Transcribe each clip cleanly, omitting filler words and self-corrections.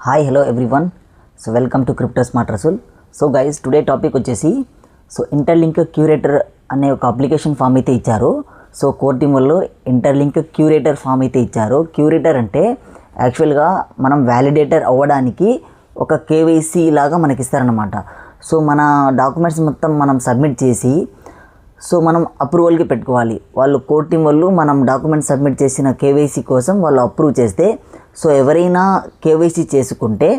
Hi hello everyone. So welcome to crypto smart Rasool. So guys, today topic వచ్చేసి interlink curator అనే ఒక application form అయితే ఇచ్చారు. So core team వాళ్ళు interlink curator form అయితే ఇచ్చారు. క్యూరేటర్ అంటే యాక్చువల్గా మనం వ్యాలిడేటర్ అవ్వడానికి ఒక కేవైసీ లాగా మనకి ఇస్తారనమాట. సో మన డాక్యుమెంట్స్ మొత్తం మనం సబ్మిట్ చేసి మనం అప్రూవల్కి పెట్టుకోవాలి. వాళ్ళు కోర్ టీమ్ వాళ్ళు మనం డాక్యుమెంట్ సబ్మిట్ చేసిన కేవైసీ కోసం వాళ్ళు అప్రూవ్ చేస్తే, సో ఎవరైనా కేవైసీ చేసుకుంటే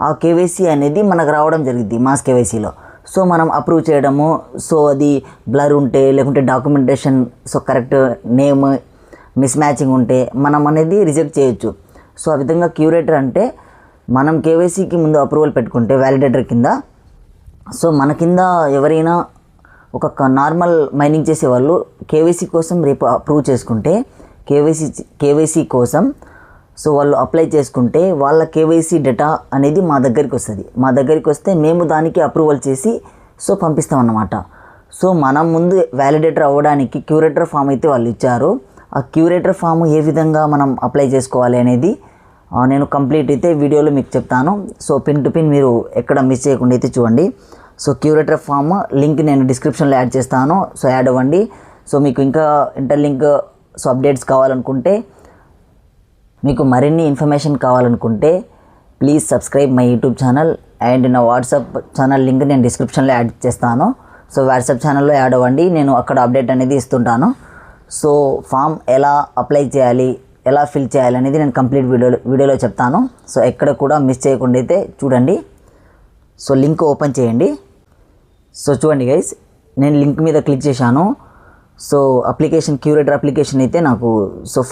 ఆ కేవైసీ అనేది మనకు రావడం జరిగింది మాస్ కేవైసీలో. సో మనం అప్రూవ్ చేయడము, సో అది బ్లర్ ఉంటే లేకుంటే documentation correct name miss matching ఉంటే మనం అనేది రిజెక్ట్ చేయొచ్చు. సో ఆ విధంగా క్యూరేటర్ అంటే మనం కేవైసీకి ముందు అప్రూవల్ పెట్టుకుంటే వ్యాలిడేటర్ కింద, సో మన కింద ఎవరైనా ఒక నార్మల్ మైనింగ్ చేసేవాళ్ళు కేవైసీ కోసం రేపు అప్రూవ్ చేసుకుంటే కేవైసీ కోసం సో వాళ్ళు అప్లై చేసుకుంటే వాళ్ళ కేవైసీ డేటా అనేది మా దగ్గరికి వస్తుంది. మా దగ్గరికి వస్తే మేము దానికి అప్రూవల్ చేసి పంపిస్తాం అన్నమాట. సో మనం ముందు వ్యాలిడేటర్ అవ్వడానికి క్యూరేటర్ ఫామ్ అయితే వాళ్ళు ఇచ్చారు. ఆ క్యూరేటర్ ఫామ్ ఏ విధంగా మనం అప్లై చేసుకోవాలి అనేది నేను కంప్లీట్ అయితే వీడియోలో మీకు చెప్తాను. సో పిన్ టు పిన్ మీరు ఎక్కడ మిస్ చేయకుండా అయితే చూడండి. సో క్యూరేటర్ ఫామ్ లింక్ నేను డిస్క్రిప్షన్లో యాడ్ చేస్తాను. సో యాడ్ అవ్వండి. సో మీకు ఇంకా ఇంటర్లింక్ అప్డేట్స్ కావాలనుకుంటే, మీకు మరిన్ని ఇన్ఫర్మేషన్ కావాలనుకుంటే please subscribe my YouTube channel and నా వాట్సాప్ ఛానల్ లింక్ నేను డిస్క్రిప్షన్లో యాడ్ చేస్తాను. సో వాట్సాప్ ఛానల్లో యాడ్ అవ్వండి, నేను అక్కడ అప్డేట్ అనేది ఇస్తుంటాను. సో ఫామ్ ఎలా అప్లై చేయాలి, ఎలా ఫిల్ చేయాలి అనేది నేను కంప్లీట్ వీడియోలో చెప్తాను. సో ఎక్కడ కూడా మిస్ చేయకుండా అయితే చూడండి. సో లింక్ ఓపెన్ చేయండి. సో చూడండి గైస్, నేను లింక్ మీద క్లిక్ చేశాను. సో అప్లికేషన్ క్యూరేటర్ అప్లికేషన్ అయితే నాకు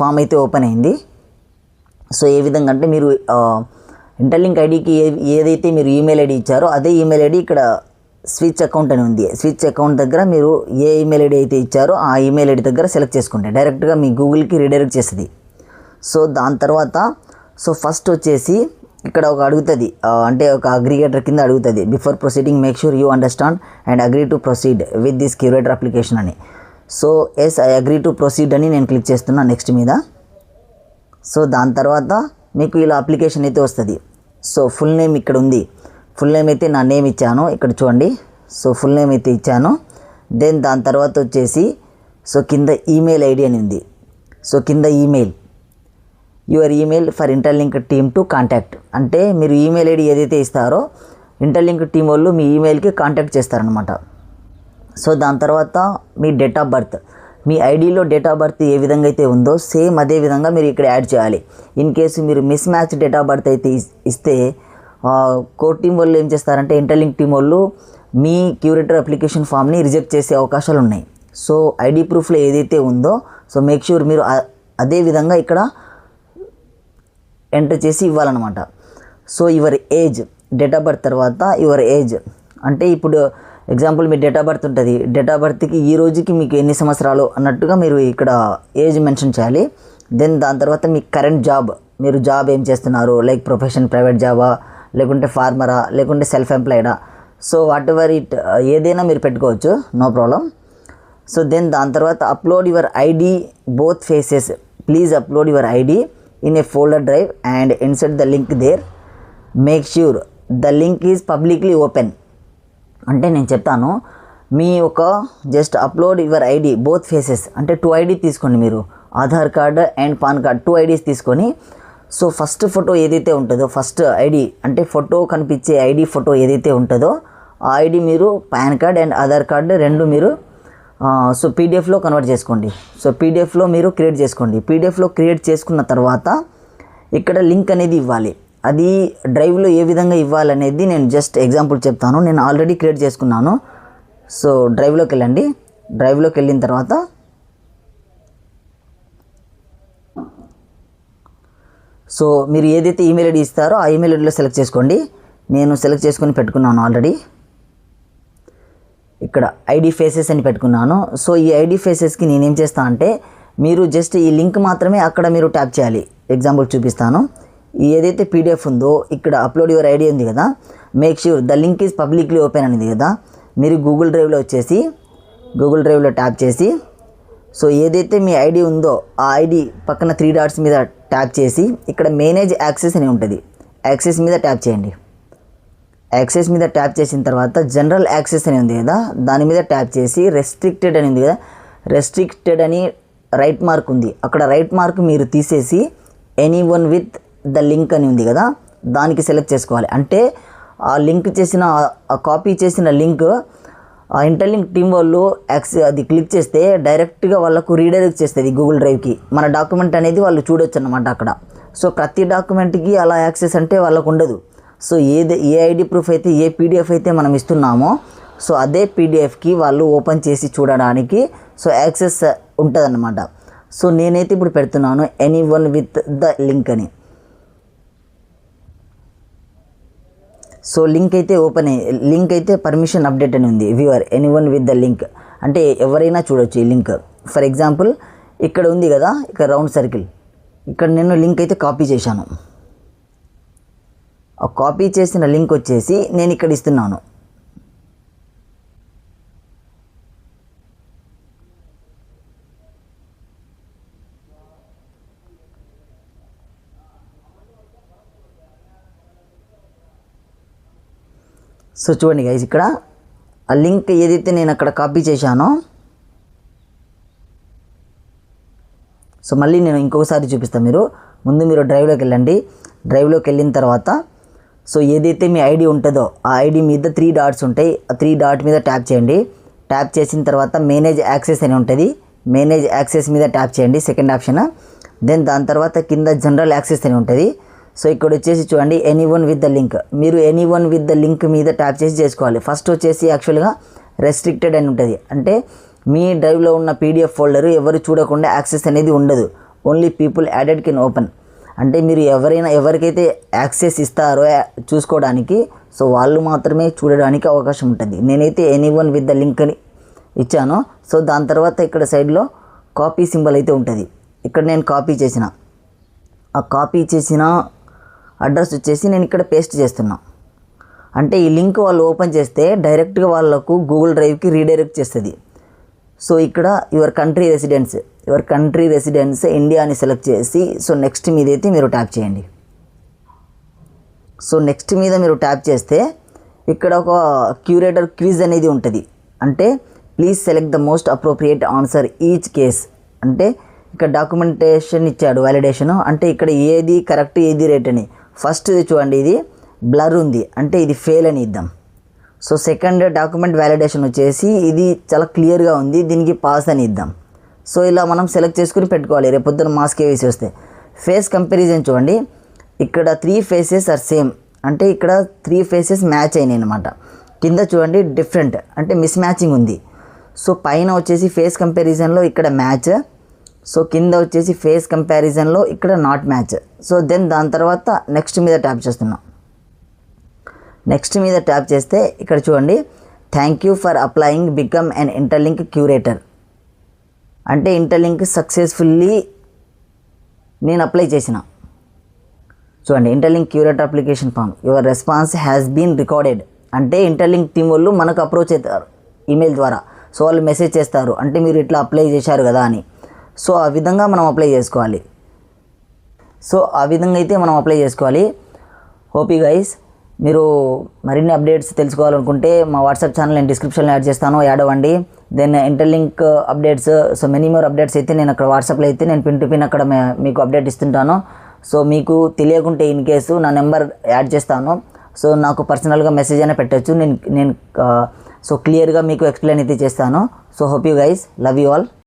ఫామ్ అయితే ఓపెన్ అయింది. సో ఏ విధంగా అంటే మీరు ఇంటర్లింక్ ఐడికి ఏదైతే మీరు ఈమెయిల్ ఐడి ఇచ్చారో అదే ఈమెయిల్ ఐడి ఇక్కడ స్విచ్ అకౌంట్ అని ఉంది. స్విచ్ అకౌంట్ దగ్గర మీరు ఏ ఈమెయిల్ ఐడి అయితే ఇచ్చారో ఆ ఈమెయిల్ ఐడి దగ్గర సెలెక్ట్ చేసుకుంటే డైరెక్ట్గా మీ గూగుల్కి రీడైరెక్ట్ చేస్తుంది. సో దాని తర్వాత ఫస్ట్ వచ్చేసి ఇక్కడ ఒక అడుగుతుంది, అంటే ఒక అగ్రిగేటర్ కింద అడుగుతుంది, before proceeding make sure you understand and agree to proceed with this curator application అని. So yes I agree to proceed అని నేను క్లిక్ చేస్తున్నా నెక్స్ట్ మీద. సో దాని తర్వాత మీకు ఇలా అప్లికేషన్ అయితే వస్తుంది. సో ఫుల్ నేమ్ ఇక్కడ ఉంది. ఫుల్ నేమ్ అయితే నా నేమ్ ఇచ్చాను, ఇక్కడ చూడండి. సో ఫుల్ నేమ్ అయితే ఇచ్చాను. దెన్ దాని తర్వాత వచ్చేసి కింద ఈమెయిల్ ఐడి అని ఉంది. సో కింద email, your email for interlink team to contact, అంటే మీరు ఈమెయిల్ ఐడి ఏదైతే ఇస్తారో ఇంటర్లింక్ టీం వాళ్ళు మీ ఈమెయిల్కి కాంటాక్ట్ చేస్తారనమాట. సో దాని తర్వాత మీ డేట్ ఆఫ్ బర్త్, మీ ఐడిలో డేట్ ఆఫ్ బర్త్ ఏ విధంగా అయితే ఉందో సేమ్ అదే విధంగా మీరు ఇక్కడ యాడ్ చేయాలి. ఇన్ కేసు మీరు miss match date of birth అయితే ఇస్తే కోర్ టీం వాళ్ళు ఏం చేస్తారంటే ఇంటర్లింక్ టీం వాళ్ళు మీ క్యూరేటర్ అప్లికేషన్ ఫామ్ని రిజెక్ట్ చేసే అవకాశాలు ఉన్నాయి. సో ఐడి ప్రూఫ్లో ఏదైతే ఉందో మేక్ షూర్ మీరు అదే విధంగా ఇక్కడ ఎంటర్ చేసి ఇవ్వాలన్నమాట. So your age, date of birth తర్వాత యువర్ ఏజ్, అంటే ఇప్పుడు ఎగ్జాంపుల్ మీ డేట్ ఆఫ్ బర్త్ ఉంటుంది, డేట్ ఆఫ్ బర్త్కి ఈ రోజుకి మీకు ఎన్ని సంవత్సరాలు అన్నట్టుగా మీరు ఇక్కడ ఏజ్ మెన్షన్ చేయాలి. దెన్ దాని తర్వాత మీ కరెంట్ జాబ్, మీరు జాబ్ ఏం చేస్తున్నారు, లైక్ ప్రొఫెషన్ ప్రైవేట్ జాబా, లేకుంటే ఫార్మరా, లేకుంటే సెల్ఫ్ ఎంప్లాయిడా, సో వాట్ ఎవర్ ఇట్ ఏదైనా మీరు పెట్టుకోవచ్చు, నో ప్రాబ్లం. సో దెన్ దాని తర్వాత upload your ID both faces, please upload your ID in a folder drive and insert the link there. Make sure the link is publicly open. అంటే నేను చెప్తాను, మీ ఒక just upload your ID both faces అంటే 2 ID తీసుకోండి. మీరు Aadhaar card and pan card 2 IDs తీసుకొని first photo ఏదైతే ఉంటుందో, ఫస్ట్ ఐడి అంటే ఫోటో కనిపించే ఐడి ఫోటో ఏదైతే ఉంటుందో ఆ ఐడి మీరు pan card and Aadhaar card రెండు మీరు పీడిఎఫ్లో కన్వర్ట్ చేసుకోండి. పీడిఎఫ్లో మీరు క్రియేట్ చేసుకోండి. పీడిఎఫ్లో క్రియేట్ చేసుకున్న తర్వాత ఇక్కడ లింక్ అనేది ఇవ్వాలి. అది డ్రైవ్లో ఏ విధంగా ఇవ్వాలనేది నేను జస్ట్ ఎగ్జాంపుల్ చెప్తాను. నేను ఆల్రెడీ క్రియేట్ చేసుకున్నాను. డ్రైవ్లోకి వెళ్ళండి. డ్రైవ్లోకి వెళ్ళిన తర్వాత మీరు ఏదైతే ఈమెయిల్ ఐడి ఇస్తారో ఆ ఈమెయిల్ ఐడిలో సెలెక్ట్ చేసుకోండి. నేను సెలెక్ట్ చేసుకొని పెట్టుకున్నాను ఆల్రెడీ. ఇక్కడ ఐడి ఫేసెస్ అని పెట్టుకున్నాను. ఈ ఐడి ఫేసెస్కి నేనేం చేస్తాను అంటే మీరు జస్ట్ ఈ లింక్ మాత్రమే అక్కడ మీరు ట్యాప్ చేయాలి. ఎగ్జాంపుల్ చూపిస్తాను. ఏదైతే పీడిఎఫ్ ఉందో ఇక్కడ అప్లోడ్ యువర్ ఐడి ఉంది కదా, make sure the link is publicly open అనేది కదా, మీరు గూగుల్ డ్రైవ్లో వచ్చేసి గూగుల్ డ్రైవ్లో ట్యాప్ చేసి ఏదైతే మీ ఐడి ఉందో ఆ ఐడి పక్కన 3 డాట్స్ మీద ట్యాప్ చేసి ఇక్కడ మేనేజ్ యాక్సెస్ అని ఉంటుంది. యాక్సెస్ మీద ట్యాప్ చేయండి. యాక్సెస్ మీద ట్యాప్ చేసిన తర్వాత జనరల్ యాక్సెస్ అని ఉంది కదా, దాని మీద ట్యాప్ చేసి రెస్ట్రిక్టెడ్ అని ఉంది కదా, రెస్ట్రిక్టెడ్ అని రైట్ మార్క్ ఉంది, అక్కడ రైట్ మార్క్ మీరు తీసేసి ఎనీవన్ విత్ ద లింక్ అని ఉంది కదా, దానికి సెలెక్ట్ చేసుకోవాలి. అంటే ఆ లింక్ చేసిన ఆ కాపీ చేసిన లింక్ ఆ ఇంటర్లింక్ టీమ్ వాళ్ళు అది క్లిక్ చేస్తే డైరెక్ట్గా వాళ్ళకు రీడైరెక్ట్ చేస్తుంది గూగుల్ డ్రైవ్కి. మన డాక్యుమెంట్ అనేది వాళ్ళు చూడొచ్చు అన్నమాట అక్కడ. సో ప్రతి డాక్యుమెంట్కి అలా యాక్సెస్ అంటే వాళ్ళకు ఉండదు. సో ఏ ఐడి ప్రూఫ్ అయితే ఏ పీడిఎఫ్ అయితే మనం ఇస్తున్నామో సో అదే పీడిఎఫ్కి వాళ్ళు ఓపెన్ చేసి చూడడానికి సో యాక్సెస్ ఉంటుందన్నమాట. సో నేనైతే ఇప్పుడు పెడుతున్నాను ఎనీవన్ విత్ ద లింక్ అని. సో లింక్ అయితే పర్మిషన్ అప్డేట్ అని ఉంది, viewer anyone with the link అంటే ఎవరైనా చూడొచ్చు ఈ లింక్. ఫర్ ఎగ్జాంపుల్ ఇక్కడ ఉంది కదా, ఇక్కడ రౌండ్ సర్కిల్, ఇక్కడ నేను లింక్ అయితే కాపీ చేశాను. ఆ కాపీ చేసిన లింక్ వచ్చేసి నేను ఇక్కడ ఇస్తున్నాను. సో చూడండి గైస్, ఇక్కడ ఆ లింక్ ఏదైతే నేను అక్కడ కాపీ చేశానో సో మళ్ళీ నేను ఇంకొకసారి చూపిస్తాను. ముందు మీరు డ్రైవ్లోకి వెళ్ళండి. డ్రైవ్లోకి వెళ్ళిన తర్వాత సో ఏదైతే మీ ఐడి ఉంటుందో ఆ ఐడి మీద 3 డాట్స్ ఉంటాయి. ఆ 3 డాట్ మీద ట్యాప్ చేయండి. ట్యాప్ చేసిన తర్వాత మేనేజ్ యాక్సెస్ అని ఉంటుంది. మేనేజ్ యాక్సెస్ మీద ట్యాప్ చేయండి, సెకండ్ ఆప్షన్. దెన్ దాని తర్వాత కింద జనరల్ యాక్సెస్ అని ఉంటుంది. సో ఇక్కడ వచ్చేసి చూడండి ఎనీవన్ విత్ ద లింక్, మీరు ఎనీవన్ విత్ ద లింక్ మీద ట్యాప్ చేసి చేసుకోవాలి. ఫస్ట్ వచ్చేసి యాక్చువల్గా రెస్ట్రిక్టెడ్ అని ఉంటుంది, అంటే మీ డ్రైవ్లో ఉన్న పీడిఎఫ్ ఫోల్డర్ ఎవరు చూడకుండా యాక్సెస్ అనేది ఉండదు, only people added can open. అంటే మీరు ఎవరికైతే యాక్సెస్ ఇస్తారో చూసుకోవడానికి సో వాళ్ళు మాత్రమే చూడడానికి అవకాశం ఉంటుంది. నేనైతే ఎనీవన్ విత్ ద లింక్ అని ఇచ్చాను. సో దాని తర్వాత ఇక్కడ సైడ్లో కాపీ సింబల్ అయితే ఉంటుంది. ఇక్కడ నేను కాపీ చేసిన ఆ కాపీ చేసిన అడ్రస్ వచ్చేసి నేను ఇక్కడ పేస్ట్ చేస్తున్నా. అంటే ఈ లింక్ వాళ్ళు ఓపెన్ చేస్తే డైరెక్ట్గా వాళ్ళకు గూగుల్ డ్రైవ్కి రీడైరెక్ట్ చేస్తుంది. సో ఇక్కడ యువర్ కంట్రీ రెసిడెన్స్ ఇండియా అని సెలెక్ట్ చేసి సో నెక్స్ట్ మీద అయితే మీరు ట్యాప్ చేయండి. సో నెక్స్ట్ మీద మీరు ట్యాప్ చేస్తే ఇక్కడ ఒక క్యూరేటర్ క్విజ్ అనేది ఉంటుంది. అంటే please select the most appropriate answer each case. అంటే ఇక్కడ డాక్యుమెంటేషన్ ఇచ్చాడు, వ్యాలిడేషన్. అంటే ఇక్కడ ఏది కరెక్ట్ ఏది రైట్ అని. ఫస్ట్ ఇది చూడండి, ఇది బ్లర్ ఉంది అంటే ఇది ఫెయిల్ అని ఇద్దాం. సో సెకండ్ డాక్యుమెంట్ వ్యాలిడేషన్ వచ్చేసి ఇది చాలా క్లియర్గా ఉంది, దీనికి పాస్ అని ఇద్దాం. సో ఇలా మనం సెలెక్ట్ చేసుకుని పెట్టుకోవాలి రేపొద్దున మాస్కే వేసి వస్తే. ఫేస్ కంపారిజన్ చూడండి, ఇక్కడ 3 ఫేసెస్ ఆర్ సేమ్, అంటే ఇక్కడ 3 ఫేసెస్ మ్యాచ్ అయినాయి అనమాట. కింద చూడండి డిఫరెంట్ అంటే మిస్ మ్యాచింగ్ ఉంది. సో పైన వచ్చేసి ఫేస్ కంపారిజన్లో ఇక్కడ మ్యాచ్, సో కింద వచ్చేసి ఫేస్ కంపారిజన్లో ఇక్కడ నాట్ మ్యాచ్. సో దెన్ దాని తర్వాత నెక్స్ట్ మీద ట్యాప్ చేస్తున్నాం. నెక్స్ట్ మీద ట్యాప్ చేస్తే ఇక్కడ చూడండి thank you for applying become an interlink curator. అంటే ఇంటర్లింక్ సక్సెస్ఫుల్లీ నేను అప్లై చేసిన. చూడండి interlink curator application form your response has been recorded. అంటే ఇంటర్లింక్ టీమ్ వాళ్ళు మనకు అప్రోచ్ అవుతారు ఈమెయిల్ ద్వారా. సో వాళ్ళు మెసేజ్ చేస్తారు అంటే మీరు ఇట్లా అప్లై చేశారు కదా అని. సో ఆ విధంగా మనం అప్లై చేసుకోవాలి. హోప్ యూ గైస్ మీరు మరిన్ని అప్డేట్స్ తెలుసుకోవాలనుకుంటే మా వాట్సాప్ ఛానల్ నేను డిస్క్రిప్షన్లో యాడ్ చేస్తాను, యాడ్ అవ్వండి. Then interlink updates so many more updates అయితే నేను అక్కడ వాట్సాప్లో అయితే నేను పిన్ టు పిన్ అక్కడ మీకు అప్డేట్ ఇస్తుంటాను. సో మీకు తెలియకుంటే ఇన్ కేసు నా నెంబర్ యాడ్ చేస్తాను. సో నాకు పర్సనల్గా మెసేజ్ అయినా పెట్టచ్చు, నేను సో క్లియర్గా మీకు ఎక్స్ప్లెయిన్ అయితే చేస్తాను. So hope you guys, love you all.